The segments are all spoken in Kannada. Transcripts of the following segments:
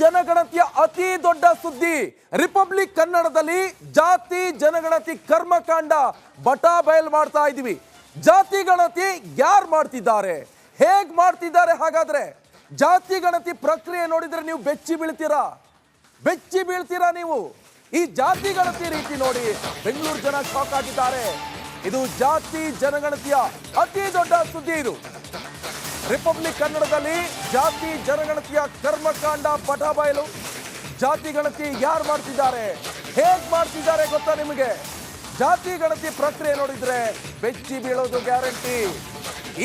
ಜನಗಣತಿಯ ಅತಿ ದೊಡ್ಡ ಸುದ್ದಿ ರಿಪಬ್ಲಿಕ್ ಕನ್ನಡದಲ್ಲಿ ಜಾತಿ ಜನಗಣತಿ ಕರ್ಮಕಾಂಡ ಬಟಾ ಬಯಲ್ ಮಾಡ್ತಾ ಇದೀವಿ. ಜಾತಿ ಗಣತಿ ಯಾರು ಮಾಡ್ತಿದ್ದಾರೆ, ಹೇಗ್ ಮಾಡ್ತಿದ್ದಾರೆ? ಹಾಗಾದ್ರೆ ಜಾತಿ ಗಣತಿ ಪ್ರಕ್ರಿಯೆ ನೋಡಿದ್ರೆ ನೀವು ಬೆಚ್ಚಿ ಬೀಳ್ತೀರಾ ನೀವು. ಈ ಜಾತಿ ಗಣತಿ ರೀತಿ ನೋಡಿ ಬೆಂಗಳೂರು ಜನ ಶಾಕ್ ಆಗಿದ್ದಾರೆ. ಇದು ಜಾತಿ ಜನಗಣತಿಯ ಅತಿ ದೊಡ್ಡ ಸುದ್ದಿ. ಇದು ರಿಪಬ್ಲಿಕ್ ಕನ್ನಡದಲ್ಲಿ ಜಾತಿ ಜನಗಣತಿಯ ಕರ್ಮಕಾಂಡ ಬಟಾ ಬಯಲು. ಜಾತಿ ಗಣತಿ ಯಾರು ಮಾಡ್ತಿದ್ದಾರೆ, ಹೇಗ್ ಮಾಡ್ತಿದ್ದಾರೆ ಗೊತ್ತಾ ನಿಮಗೆ? ಜಾತಿ ಗಣತಿ ಪ್ರಕ್ರಿಯೆ ನೋಡಿದ್ರೆ ಬೆಚ್ಚಿ ಬೀಳೋದು ಗ್ಯಾರಂಟಿ.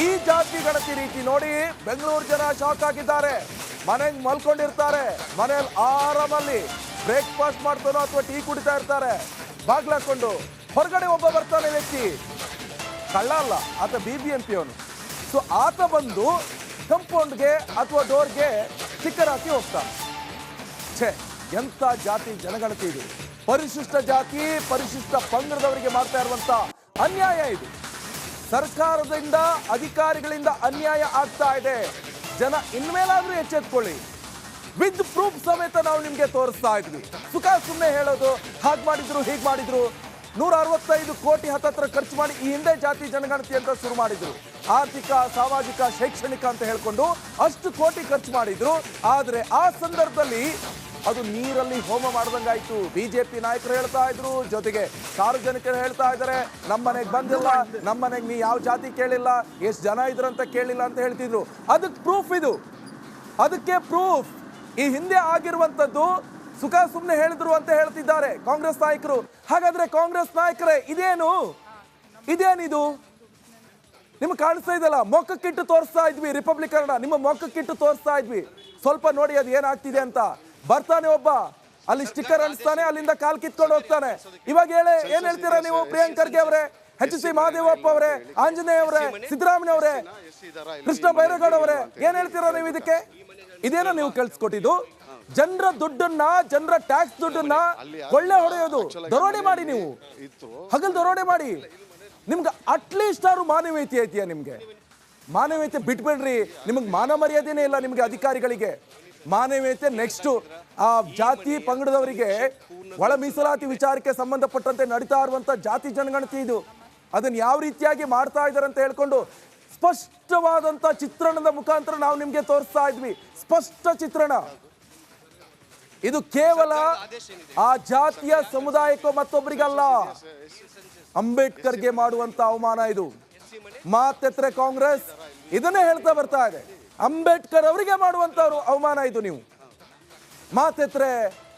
ಈ ಜಾತಿ ಗಣತಿ ರೀತಿ ನೋಡಿ ಬೆಂಗಳೂರು ಜನ ಶಾಕ್ ಆಗಿದ್ದಾರೆ. ಮನೆಗೆ ಮಲ್ಕೊಂಡಿರ್ತಾರೆ, ಮನೇಲಿ ಆರಾಮಲ್ಲಿ ಬ್ರೇಕ್ಫಾಸ್ಟ್ ಮಾಡ್ತಾನೋ ಅಥವಾ ಟೀ ಕುಡಿತಾ ಇರ್ತಾರೆ, ಬಾಗ್ಲಾಕೊಂಡು ಹೊರಗಡೆ ಒಬ್ಬ ಬರ್ತಾನೆ ವ್ಯಕ್ತಿ, ಕಳ್ಳ ಅಲ್ಲ ಆತ BBMP ಅವನು. ಸೊ ಆತ ಬಂದು ಕಂಪೌಂಡ್ಗೆ ಅಥವಾ ಡೋರ್ಗೆ ಸ್ಟಿಕ್ಕರ್ ಹಾಕಿ ಹೋಗ್ತಾನೆ. ಛೇ, ಎಂತ ಜಾತಿ ಜನಗಣತಿ ಇದು! ಪರಿಶಿಷ್ಟ ಜಾತಿ ಪರಿಶಿಷ್ಟ ಪಂಗಡದವರಿಗೆ ಮಾಡ್ತಾ ಇರುವಂತ ಅನ್ಯಾಯ ಇದು. ಸರ್ಕಾರದಿಂದ ಅಧಿಕಾರಿಗಳಿಂದ ಅನ್ಯಾಯ ಆಗ್ತಾ ಇದೆ. ಜನ ಇನ್ಮೇಲಾದ್ರೂ ಎಚ್ಚೆತ್ಕೊಳ್ಳಿ. ವಿತ್ ಪ್ರೂಫ್ ಸಮೇತ ನಾವು ನಿಮ್ಗೆ ತೋರಿಸ್ತಾ ಇದ್ವಿ. ಸುಮ್ಮನೆ ಹೇಳೋದು ಹಾಗೆ ಮಾಡಿದ್ರು ಹೀಗೆ ಮಾಡಿದ್ರು. 165 ಕೋಟಿ ಹತ್ತತ್ರ ಖರ್ಚು ಮಾಡಿ ಈ ಹಿಂದೆ ಜಾತಿ ಜನಗಣತಿ ಅಂತ ಶುರು ಮಾಡಿದ್ರು. ಆರ್ಥಿಕ ಸಾಮಾಜಿಕ ಶೈಕ್ಷಣಿಕ ಅಂತ ಹೇಳ್ಕೊಂಡು ಅಷ್ಟು ಕೋಟಿ ಖರ್ಚು ಮಾಡಿದ್ರು. ಆದ್ರೆ ಆ ಸಂದರ್ಭದಲ್ಲಿ ಅದು ನೀರಲ್ಲಿ ಹೋಮ ಮಾಡ್ದಂಗಾಯ್ತು. ಬಿಜೆಪಿ ನಾಯಕರು ಹೇಳ್ತಾ ಇದ್ರು, ಜೊತೆಗೆ ಸಾರ್ವಜನಿಕರು ಹೇಳ್ತಾ ಇದ್ದಾರೆ, ನಮ್ಮನೆಗೆ ಬಂದಿಲ್ಲ, ನಮ್ಮನೆಗೆ ನೀ ಯಾವ ಜಾತಿ ಕೇಳಿಲ್ಲ, ಎಷ್ಟು ಜನ ಇದ್ರಂತ ಕೇಳಿಲ್ಲ ಅಂತ ಹೇಳ್ತಿದ್ರು. ಅದಕ್ಕೆ ಪ್ರೂಫ್ ಇದು, ಅದಕ್ಕೆ ಪ್ರೂಫ್. ಈ ಹಿಂದೆ ಆಗಿರುವಂತದ್ದು ಸುಮ್ಮನೆ ಹೇಳಿದ್ರು ಅಂತ ಹೇಳ್ತಿದ್ದಾರೆ ಕಾಂಗ್ರೆಸ್ ನಾಯಕರು. ಹಾಗಾದ್ರೆ ಕಾಂಗ್ರೆಸ್ ನಾಯಕರೇ, ಇದೇನಿದು ನಿಮ್ಗೆ ಕಾಣಿಸ್ತಾ ಇದೆಯಲ್ಲ? ಮೊಕ್ಕಕ್ಕಿಟ್ಟು ತೋರಿಸ್ತಾ ಇದ್ವಿ ರಿಪಬ್ಲಿಕ್ ಕನ್ನಡ, ನಿಮ್ಮ ಮೊಕ್ಕಕ್ಕಿಟ್ಟು ತೋರಿಸ್ತಾ ಇದ್ವಿ. ಸ್ವಲ್ಪ ನೋಡಿ ಅದು ಏನಾಗ್ತಿದೆ ಅಂತ. ಬರ್ತಾನೆ ಒಬ್ಬ, ಅಲ್ಲಿ ಸ್ಟಿಕ್ಕರ್ ಅನಿಸ್ತಾನೆ, ಅಲ್ಲಿಂದ ಕಾಲ್ ಕಿತ್ಕೊಂಡು ಹೋಗ್ತಾನೆ. ಇವಾಗ ಏನ್ ಹೇಳ್ತೀರಾ ನೀವು? ಪ್ರಿಯಾಂಕ್ ಖರ್ಗೆ ಅವರೇ, HC ಮಹದೇವಪ್ಪ ಅವರೇ, ಆಂಜನೇಯ ಅವರೇ, ಸಿದ್ದರಾಮಯ್ಯ ಅವರೇ, ಕೃಷ್ಣ ಬೈರೇಗೌಡ ಅವರೇ, ಏನ್ ಹೇಳ್ತೀರಾ ನೀವು ಇದಕ್ಕೆ? ಇದೇನೋ ನೀವು ಕಳ್ಸಿಕೊಟ್ಟಿದ್ದು? ಜನರ ದುಡ್ಡನ್ನ, ಜನರ ಟ್ಯಾಕ್ಸ್ ದುಡ್ಡನ್ನ ಕೊಳ್ಳೆ ಹೊಡೆಯೋದು, ದರೋಡೆ ಮಾಡಿ, ನೀವು ಹಗಲ್ ದರೋಡೆ ಮಾಡಿ. ನಿಮ್ಗೆ ಅಟ್ಲೀಸ್ಟ್ ಆದ್ರೂ ಮಾನವೀಯತೆ ಐತಿಯಾ? ನಿಮ್ಗೆ ಮಾನವೀಯತೆ ಬಿಟ್ಬಿಡ್ರಿ. ನಿಮ್ಗೆ ಮಾನ ಮರ್ಯಾದೆನೇ ಇಲ್ಲ ನಿಮ್ಗೆ, ಅಧಿಕಾರಿಗಳಿಗೆ ಮಾನವೀಯತೆ. ನೆಕ್ಸ್ಟ್ ಆ ಜಾತಿ ಪಂಗಡದವರಿಗೆ ಒಳ ಮೀಸಲಾತಿ ವಿಚಾರಕ್ಕೆ ಸಂಬಂಧಪಟ್ಟಂತೆ ನಡೀತಾ ಇರುವಂತ ಜಾತಿ ಜನಗಣತಿ ಇದು. ಅದನ್ನ ಯಾವ ರೀತಿಯಾಗಿ ಮಾಡ್ತಾ ಇದ್ದಾರೆ ಅಂತ ಹೇಳ್ಕೊಂಡು ಸ್ಪಷ್ಟವಾದಂತ ಚಿತ್ರಣದ ಮುಖಾಂತರ ನಾವು ನಿಮ್ಗೆ ತೋರಿಸ್ತಾ ಇದ್ವಿ. ಸ್ಪಷ್ಟ ಚಿತ್ರಣ. ಇದು ಕೇವಲ ಆ ಜಾತಿಯ ಸಮುದಾಯಕ್ಕೋ ಮತ್ತೊಬ್ಬರಿಗಲ್ಲ, ಅಂಬೇಡ್ಕರ್ಗೆ ಮಾಡುವಂತ ಅವಮಾನ ಇದು. ಮಾತೆತ್ರೆ ಕಾಂಗ್ರೆಸ್ ಇದನ್ನೇ ಹೇಳ್ತಾ ಬರ್ತಾ ಇದೆ. ಅಂಬೇಡ್ಕರ್ ಅವರಿಗೆ ಮಾಡುವಂತ ಅವಮಾನ ಇದು. ನೀವು ಮಾತೆತ್ರೆ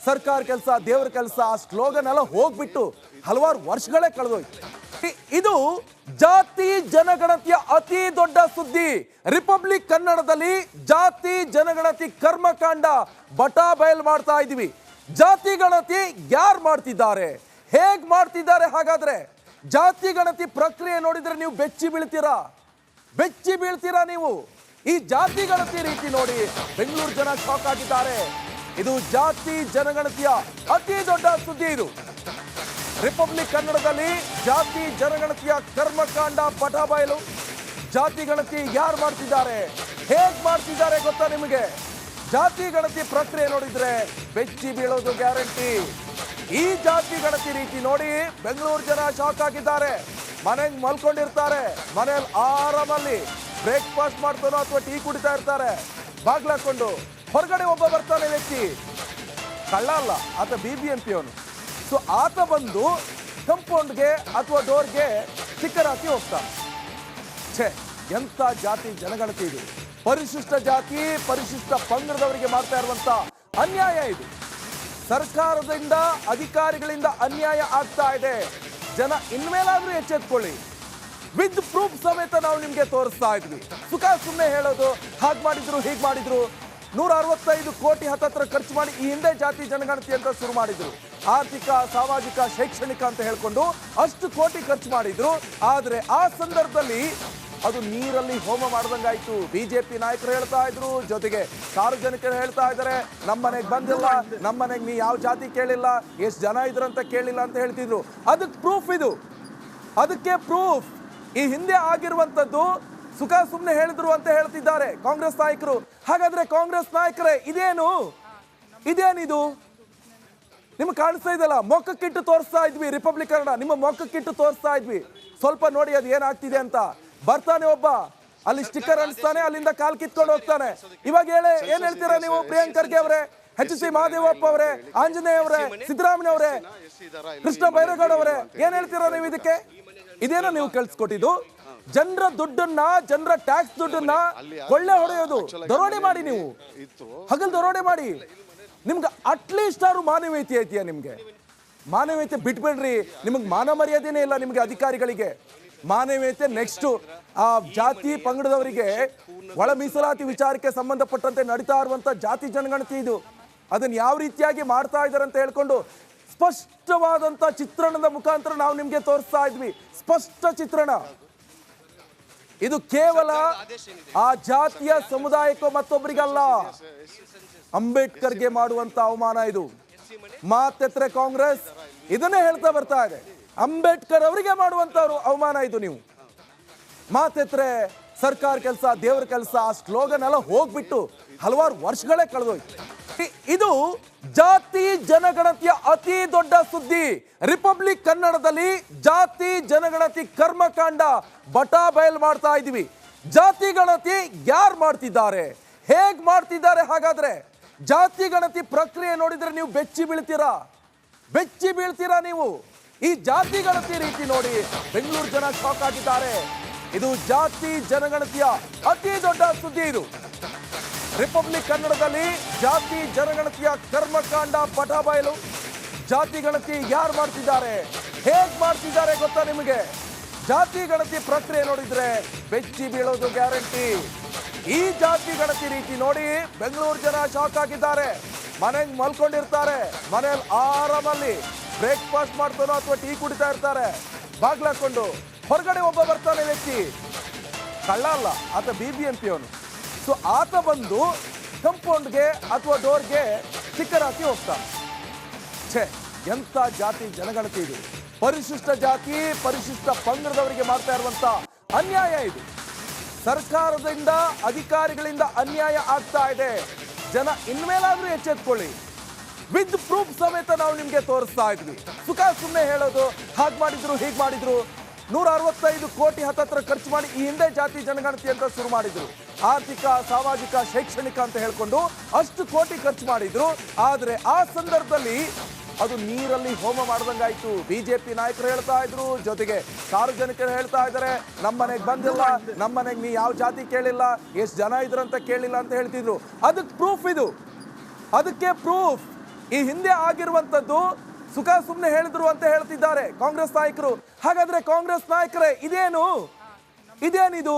ಸರ್ಕಾರ ಕೆಲಸ, ದೇವರ ಕೆಲಸ, ಆ ಸ್ಲೋಗನ್ ಎಲ್ಲ ಹೋಗ್ಬಿಟ್ಟು ಹಲವಾರು ವರ್ಷಗಳೇ ಕಳೆದೋಯ್ತು. ಇದು ಜಾತಿ ಜನಗಣತಿಯ ಅತಿ ದೊಡ್ಡ ಸುದ್ದಿ ರಿಪಬ್ಲಿಕ್ ಕನ್ನಡದಲ್ಲಿ ಜಾತಿ ಜನಗಣತಿ ಕರ್ಮಕಾಂಡ ಬಟಾ ಬಯಲ್ ಮಾಡ್ತಾ ಇದೀವಿ. ಜಾತಿ ಗಣತಿ ಯಾರು ಮಾಡ್ತಿದ್ದಾರೆ, ಹೇಗ್ ಮಾಡ್ತಿದ್ದಾರೆ? ಹಾಗಾದ್ರೆ ಜಾತಿ ಗಣತಿ ಪ್ರಕ್ರಿಯೆ ನೋಡಿದ್ರೆ ನೀವು ಬೆಚ್ಚಿ ಬೀಳ್ತೀರಾ ನೀವು. ಈ ಜಾತಿ ಗಣತಿ ರೀತಿ ನೋಡಿ ಬೆಂಗಳೂರು ಜನ ಶಾಕ್ ಆಗಿದ್ದಾರೆ. ಇದು ಜಾತಿ ಜನಗಣತಿಯ ಅತಿ ದೊಡ್ಡ ಸುದ್ದಿ. ಇದು ರಿಪಬ್ಲಿಕ್ ಕನ್ನಡದಲ್ಲಿ ಜಾತಿ ಜನಗಣತಿಯ ಕರ್ಮಕಾಂಡ ಬಟಾ ಬಯಲು. ಜಾತಿ ಗಣತಿ ಯಾರು ಮಾಡ್ತಿದ್ದಾರೆ, ಹೇಗ್ ಮಾಡ್ತಿದ್ದಾರೆ ಗೊತ್ತಾ ನಿಮಗೆ? ಜಾತಿ ಗಣತಿ ಪ್ರಕ್ರಿಯೆ ನೋಡಿದ್ರೆ ಬೆಚ್ಚಿ ಬೀಳೋದು ಗ್ಯಾರಂಟಿ. ಈ ಜಾತಿ ಗಣತಿ ರೀತಿ ನೋಡಿ ಬೆಂಗಳೂರು ಜನ ಶಾಕ್ ಆಗಿದ್ದಾರೆ. ಮನೆಗೆ ಮಲ್ಕೊಂಡಿರ್ತಾರೆ, ಮನೇಲಿ ಆರಾಮಲ್ಲಿ ಬ್ರೇಕ್ಫಾಸ್ಟ್ ಮಾಡ್ತಾನೋ ಅಥವಾ ಟೀ ಕುಡಿತಾ ಇರ್ತಾರೆ, ಬಾಗ್ಲಾಕೊಂಡು ಹೊರಗಡೆ ಒಬ್ಬ ಬರ್ತಾನೆ ವ್ಯಕ್ತಿ, ಕಳ್ಳ ಅಲ್ಲ ಆತ BBMP ಅವನು. ಸೊ ಆತ ಬಂದು ಕಂಪೌಂಡ್ಗೆ ಅಥವಾ ಡೋರ್ಗೆ ಸ್ಟಿಕ್ಕರ್ ಹಾಕಿ ಹೋಗ್ತಾನೆ. ಛೇ, ಎಂತ ಜಾತಿ ಜನಗಣತಿ ಇದು! ಪರಿಶಿಷ್ಟ ಜಾತಿ ಪರಿಶಿಷ್ಟ ಪಂಗಡದವರಿಗೆ ಮಾಡ್ತಾ ಇರುವಂತ ಅನ್ಯಾಯ ಇದು. ಸರ್ಕಾರದಿಂದ ಅಧಿಕಾರಿಗಳಿಂದ ಅನ್ಯಾಯ ಆಗ್ತಾ ಇದೆ. ಜನ ಇನ್ಮೇಲಾದ್ರೂ ಎಚ್ಚೆತ್ಕೊಳ್ಳಿ. ವಿತ್ ಪ್ರೂಫ್ ಸಮೇತ ನಾವು ನಿಮ್ಗೆ ತೋರಿಸ್ತಾ ಇದ್ವಿ. ಸುಮ್ಮನೆ ಹೇಳೋದು ಹಾಗೆ ಮಾಡಿದ್ರು ಹೀಗೆ ಮಾಡಿದ್ರು. 165 ಕೋಟಿ ಹತ್ತತ್ರ ಖರ್ಚು ಮಾಡಿ ಈ ಹಿಂದೆ ಜಾತಿ ಜನಗಣತಿ ಅಂತ ಶುರು ಮಾಡಿದ್ರು. ಆರ್ಥಿಕ ಸಾಮಾಜಿಕ ಶೈಕ್ಷಣಿಕ ಅಂತ ಹೇಳ್ಕೊಂಡು ಅಷ್ಟು ಕೋಟಿ ಖರ್ಚು ಮಾಡಿದ್ರು. ಆದ್ರೆ ಆ ಸಂದರ್ಭದಲ್ಲಿ ಅದು ನೀರಲ್ಲಿ ಹೋಮ ಮಾಡ್ದಂಗಾಯ್ತು. ಬಿಜೆಪಿ ನಾಯಕರು ಹೇಳ್ತಾ ಇದ್ರು, ಜೊತೆಗೆ ಸಾರ್ವಜನಿಕರು ಹೇಳ್ತಾ ಇದ್ದಾರೆ, ನಮ್ಮನೆಗೆ ಬಂದಿಲ್ಲ, ನಮ್ಮನೆಗೆ ನೀ ಯಾವ ಜಾತಿ ಕೇಳಿಲ್ಲ, ಎಷ್ಟು ಜನ ಇದ್ರಂತ ಕೇಳಿಲ್ಲ ಅಂತ ಹೇಳ್ತಿದ್ರು. ಅದಕ್ಕೆ ಪ್ರೂಫ್ ಇದು, ಅದಕ್ಕೆ ಪ್ರೂಫ್. ಈ ಹಿಂದೆ ಆಗಿರುವಂತದ್ದು ಸುಮ್ಮನೆ ಹೇಳಿದ್ರು ಅಂತ ಹೇಳ್ತಿದ್ದಾರೆ ಕಾಂಗ್ರೆಸ್ ನಾಯಕರು. ಹಾಗಾದ್ರೆ ಕಾಂಗ್ರೆಸ್ ನಾಯಕರೇ, ಇದೇನಿದು ನಿಮ್ಗೆ ಕಾಣಿಸ್ತಾ ಇದೆಯಲ್ಲ, ಮೊಕ್ಕಕ್ಕಿಟ್ಟು ತೋರಿಸ್ತಾ ಇದ್ವಿ ರಿಪಬ್ಲಿಕ್ ಕನ್ನಡ, ನಿಮ್ಮ ಮೊಕ್ಕಕ್ಕಿಟ್ಟು ತೋರಿಸ್ತಾ ಇದ್ವಿ. ಸ್ವಲ್ಪ ನೋಡಿ ಅದು ಏನಾಗ್ತಿದೆ ಅಂತ. ಬರ್ತಾನೆ ಒಬ್ಬ, ಅಲ್ಲಿ ಸ್ಟಿಕ್ಕರ್ ಅನಿಸ್ತಾನೆ, ಅಲ್ಲಿಂದ ಕಾಲ್ ಕಿತ್ಕೊಂಡು ಹೋಗ್ತಾನೆ. ಇವಾಗ ಏನ್ ಹೇಳ್ತೀರಾ ನೀವು? ಪ್ರಿಯಾಂಕ್ ಖರ್ಗೆ ಅವರೇ, HC ಮಹದೇವಪ್ಪ ಅವರೇ, ಆಂಜನೇಯ ಅವರೇ, ಸಿದ್ದರಾಮಯ್ಯ ಅವರೇ, ಕೃಷ್ಣ ಬೈರೇಗೌಡ ಅವರೇ, ಏನ್ ಹೇಳ್ತೀರಾ ನೀವು ಇದಕ್ಕೆ? ಇದೇನೋ ನೀವು ಕಳ್ಸಿಕೊಟ್ಟಿದ್ದು? ಜನರ ದುಡ್ಡನ್ನ, ಜನರ ಟ್ಯಾಕ್ಸ್ ದುಡ್ಡನ್ನ ಕೊಳ್ಳೆ ಹೊಡೆಯೋದು, ದರೋಡೆ ಮಾಡಿ, ನೀವು ಹಗಲ್ ದರೋಡೆ ಮಾಡಿ. ನಿಮ್ಗೆ ಅಟ್ಲೀಸ್ಟ್ ಆದ್ರೂ ಮಾನವೀಯತೆ ಐತಿಯಾ? ನಿಮ್ಗೆ ಮಾನವೀಯತೆ ಬಿಟ್ಬಿಡ್ರಿ. ನಿಮಗೆ ಮಾನ ಮರ್ಯಾದೆನೇ ಇಲ್ಲ ನಿಮ್ಗೆ, ಅಧಿಕಾರಿಗಳಿಗೆ ಮಾನವೀಯತೆ. ನೆಕ್ಸ್ಟ್ ಆ ಜಾತಿ ಪಂಗಡದವರಿಗೆ ಒಳ ಮೀಸಲಾತಿ ವಿಚಾರಕ್ಕೆ ಸಂಬಂಧಪಟ್ಟಂತೆ ನಡೀತಾ ಇರುವಂತ ಜಾತಿ ಜನಗಣತಿ ಇದು, ಅದನ್ನ ಯಾವ ರೀತಿಯಾಗಿ ಮಾಡ್ತಾ ಇದ್ದಾರೆ ಅಂತ ಹೇಳ್ಕೊಂಡು ಸ್ಪಷ್ಟವಾದಂತ ಚಿತ್ರಣದ ಮುಖಾಂತರ ನಾವು ನಿಮ್ಗೆ ತೋರಿಸ್ತಾ ಇದ್ವಿ. ಸ್ಪಷ್ಟ ಚಿತ್ರಣ. ಇದು ಕೇವಲ ಆ ಜಾತಿಯ ಸಮುದಾಯಕ್ಕೋ ಮತ್ತೊಬ್ಬರಿಗಲ್ಲ, ಅಂಬೇಡ್ಕರ್ಗೆ ಮಾಡುವಂತ ಅವಮಾನ ಇದು. ಮಾತೆತ್ರೆ ಕಾಂಗ್ರೆಸ್ ಇದನ್ನೇ ಹೇಳ್ತಾ ಬರ್ತಾ ಇದೆ, ಅಂಬೇಡ್ಕರ್ ಅವರಿಗೆ ಮಾಡುವಂತ ಅವಮಾನ ಇದು. ನೀವು ಮಾತೆತ್ರೆ ಸರ್ಕಾರ ಕೆಲಸ, ದೇವರ ಕೆಲಸ, ಆ ಸ್ಲೋಗನ್ ಎಲ್ಲ ಹೋಗ್ಬಿಟ್ಟು ಹಲವಾರು ವರ್ಷಗಳೇ ಕಳೆದೋಯ್ತು. ಇದು ಜಾತಿ ಜನಗಣತಿಯ ಅತಿ ದೊಡ್ಡ ಸುದ್ದಿ. ರಿಪಬ್ಲಿಕ್ ಕನ್ನಡದಲ್ಲಿ ಜಾತಿ ಜನಗಣತಿ ಕರ್ಮಕಾಂಡ ಬಟಾ ಬಯಲು ಮಾಡ್ತಾ ಇದೀವಿ. ಜಾತಿ ಗಣತಿ ಯಾರು ಮಾಡ್ತಿದ್ದಾರೆ, ಹೇಗ್ ಮಾಡ್ತಿದ್ದಾರೆ? ಹಾಗಾದ್ರೆ ಜಾತಿ ಗಣತಿ ಪ್ರಕ್ರಿಯೆ ನೋಡಿದ್ರೆ ನೀವು ಬೆಚ್ಚಿ ಬೀಳ್ತೀರಾ ನೀವು. ಈ ಜಾತಿ ಗಣತಿ ರೀತಿ ನೋಡಿ ಬೆಂಗಳೂರು ಜನ ಶಾಕ್ ಆಗಿದ್ದಾರೆ. ಇದು ಜಾತಿ ಜನಗಣತಿಯ ಅತಿ ದೊಡ್ಡ ಸುದ್ದಿ. ಇದು ರಿಪಬ್ಲಿಕ್ ಕನ್ನಡದಲ್ಲಿ ಜಾತಿ ಜನಗಣತಿಯ ಕರ್ಮಕಾಂಡ ಬಟಾ ಬಯಲು. ಜಾತಿ ಗಣತಿ ಯಾರು ಮಾಡ್ತಿದ್ದಾರೆ, ಹೇಗ್ ಮಾಡ್ತಿದ್ದಾರೆ ಗೊತ್ತಾ ನಿಮಗೆ? ಜಾತಿ ಗಣತಿ ಪ್ರಕ್ರಿಯೆ ನೋಡಿದ್ರೆ ಬೆಚ್ಚಿ ಬೀಳೋದು ಗ್ಯಾರಂಟಿ. ಈ ಜಾತಿ ಗಣತಿ ರೀತಿ ನೋಡಿ ಬೆಂಗಳೂರು ಜನ ಶಾಕ್ ಆಗಿದ್ದಾರೆ. ಮನೆಗೆ ಮಲ್ಕೊಂಡಿರ್ತಾರೆ, ಮನೆಯಲ್ಲಿ ಆರಾಮಲ್ಲಿ ಬ್ರೇಕ್ಫಾಸ್ಟ್ ಮಾಡ್ತಾನೋ ಅಥವಾ ಟೀ ಕುಡಿತಾ ಇರ್ತಾರೆ, ಬಾಗ್ಲಾಕೊಂಡು. ಹೊರಗಡೆ ಒಬ್ಬ ಬರ್ತಾನೆ ವ್ಯಕ್ತಿ, ಕಳ್ಳ ಅಲ್ಲ, ಆತ BBMP ಅವನು. ಸೊ ಆತ ಬಂದು ಕಂಪೌಂಡ್ಗೆ ಅಥವಾ ಡೋರ್ಗೆ ಸ್ಟಿಕ್ಕರ್ ಹಾಕಿ ಹೋಗ್ತಾನೆ. ಎಂತ ಜಾತಿ ಜನಗಣತಿ ಇದು! ಪರಿಶಿಷ್ಟ ಜಾತಿ, ಪರಿಶಿಷ್ಟ ಪಂಗಡದವರಿಗೆ ಮಾಡ್ತಾ ಇರುವಂತ ಅನ್ಯಾಯ ಇದು. ಸರ್ಕಾರದಿಂದ, ಅಧಿಕಾರಿಗಳಿಂದ ಅನ್ಯಾಯ ಆಗ್ತಾ ಇದೆ. ಜನ ಇನ್ಮೇಲಾದ್ರೂ ಎಚ್ಚೆತ್ಕೊಳ್ಳಿ. ವಿತ್ ಪ್ರೂಫ್ ಸಮೇತ ನಾವು ನಿಮ್ಗೆ ತೋರಿಸ್ತಾ ಇದ್ವಿ. ಸುಮ್ಮನೆ ಹೇಳೋದು, ಹಾಗೆ ಮಾಡಿದ್ರು, ಹೀಗೆ ಮಾಡಿದ್ರು. 165 ಕೋಟಿ ಹತ್ತತ್ರ ಖರ್ಚು ಮಾಡಿ ಈ ಹಿಂದೆ ಜಾತಿ ಜನಗಣತಿ ಅಂತ ಶುರು ಮಾಡಿದ್ರು. ಆರ್ಥಿಕ, ಸಾಮಾಜಿಕ, ಶೈಕ್ಷಣಿಕ ಅಂತ ಹೇಳ್ಕೊಂಡು ಅಷ್ಟು ಕೋಟಿ ಖರ್ಚು ಮಾಡಿದ್ರು. ಆದ್ರೆ ಆ ಸಂದರ್ಭದಲ್ಲಿ ಅದು ನೀರಲ್ಲಿ ಹೋಮ ಮಾಡ್ದಂಗಾಯ್ತು. BJP ನಾಯಕರು ಹೇಳ್ತಾ ಇದ್ರು, ಜೊತೆಗೆ ಸಾರ್ವಜನಿಕರು ಹೇಳ್ತಾ ಇದ್ದಾರೆ, ನಮ್ಮನೆಗೆ ಬಂದಿಲ್ಲ, ನಮ್ಮನೆಗೆ ನೀ ಯಾವ ಜಾತಿ ಕೇಳಿಲ್ಲ, ಎಷ್ಟು ಜನ ಇದ್ರಂತ ಕೇಳಿಲ್ಲ ಅಂತ ಹೇಳ್ತಿದ್ರು. ಅದಕ್ಕೆ ಪ್ರೂಫ್ ಇದು, ಅದಕ್ಕೆ ಪ್ರೂಫ್. ಈ ಹಿಂದೆ ಆಗಿರುವಂತದ್ದು ಸುಮ್ಮನೆ ಹೇಳಿದ್ರು ಅಂತ ಹೇಳ್ತಿದ್ದಾರೆ ಕಾಂಗ್ರೆಸ್ ನಾಯಕರು. ಹಾಗಾದ್ರೆ ಕಾಂಗ್ರೆಸ್ ನಾಯಕರೇ, ಇದೇನಿದು?